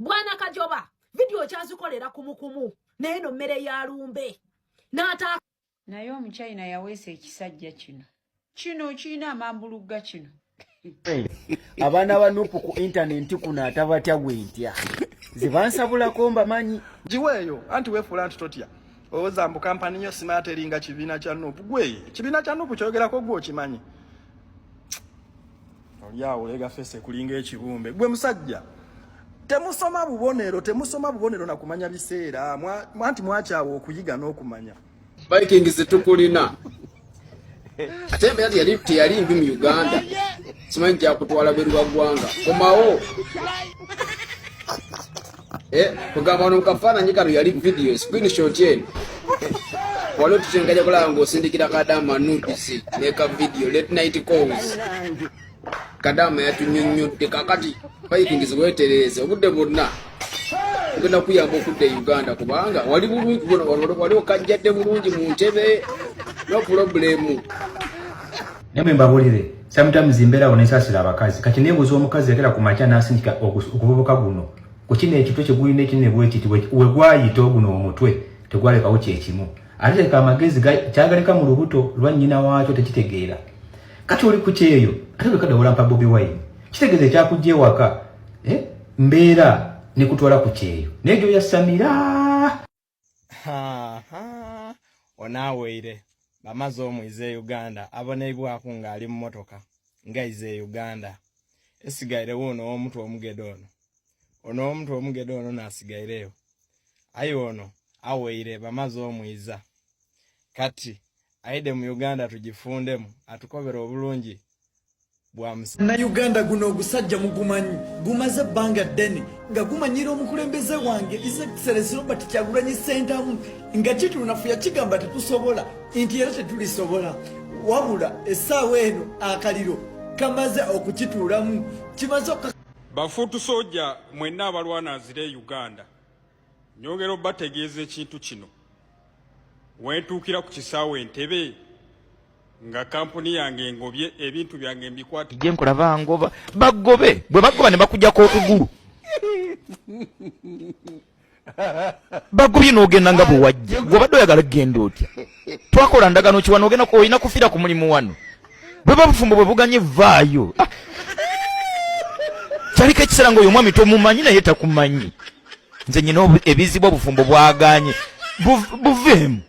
Bwana Kajoba video kyazikolera kumukumu neno mmere ya lumbe nata naye omuchina yaweesa ekisajja kino kiina amambulugga kino abaana banupu ku internet kuno atabatya gwentya zibansabulako mbamanyi jiweeyo anti weefula anti totya owoza mbu kampani yo smart eringa kibiina kya nupu gwe kibiina kya nupu kyogerako gwe okimanyi olyawo lega fese kulinga ekibumbe gwe musajja temusoma bubonero na kumanya biseera mwanti mwakyawo okuyiga n'okumanya Vikings tukulina ate embeera yali mbi mu Uganda simanyi kyakutwala beru gwanga komawo kugamba ono mukafaananyi kano yali video screenshot eno waliwo tutengaja kulaba ng'osindikira Kadama nudes neka video late night calls Kadama yatunyonnyodde kakati Vikings weetereze obudde bwonna ngenda kuyamba okudda Uganda kubanga wali bulungi waliwo kajjadde bulungi mu ntebe no problem. Nemwe mbabulire sometimes imbeera onesasira abakazi kati nembuzo omukazi yakera ku macha nasindika okuvubuka guno kukine ekitwe kigulina ekine bwekiti wegwayita oguno omutwe tegwalekawo kyekimu ate kamagezi kyagaleka mu lubuto lwa nnyina waakyo tekitegeera kati oli kukyeyo ate lwekadde olampa Bobi Wine kitegeeza ekyakujja ewaka mbeera ne kutwala kukyeyo negyo yasamira onaaweire bamaze omwize Uganda aboneibwako ng'ali mu motoka ngaize Uganda esigairewo ono omutwe omugede ono nasigaireyo ayi ono aweire bamaze omwiza kati aide mu Uganda tugifundemu atukobera obulungi bwa na Uganda guno ogusajja mugumanyi gumaze banga ddene nga gumanyira omukulembeze wange His Excellency Robert Kyagulanyi Ssentamu nga kitunafuya kigamba tetusobola nti era tetulisobola wabula essaawa eno akaliro kamaze okukituulamu kimaze bafuutu soja mwenna abalwana azire Uganda nyongera bategeeza ekintu kino wentuukira ku kisaawe Entebbe nga kampuni yange ngobye ebintu byange mbikwati je nkola bangoba bagobe bwe bagoba ne bakujjako okugulu bagobye n'ogenda nga bwe wajja gwe badde oyagala genda otya twakola ndagano ki wano ogenda oyina kufiira ku mulimu wano bwe babufumbo bwe buganye vaayo kyaliko ekiseera ng'oyo omwami tomumanyi naye takumanyi nze nyina ebizibu obufumbo bwaganye buveemu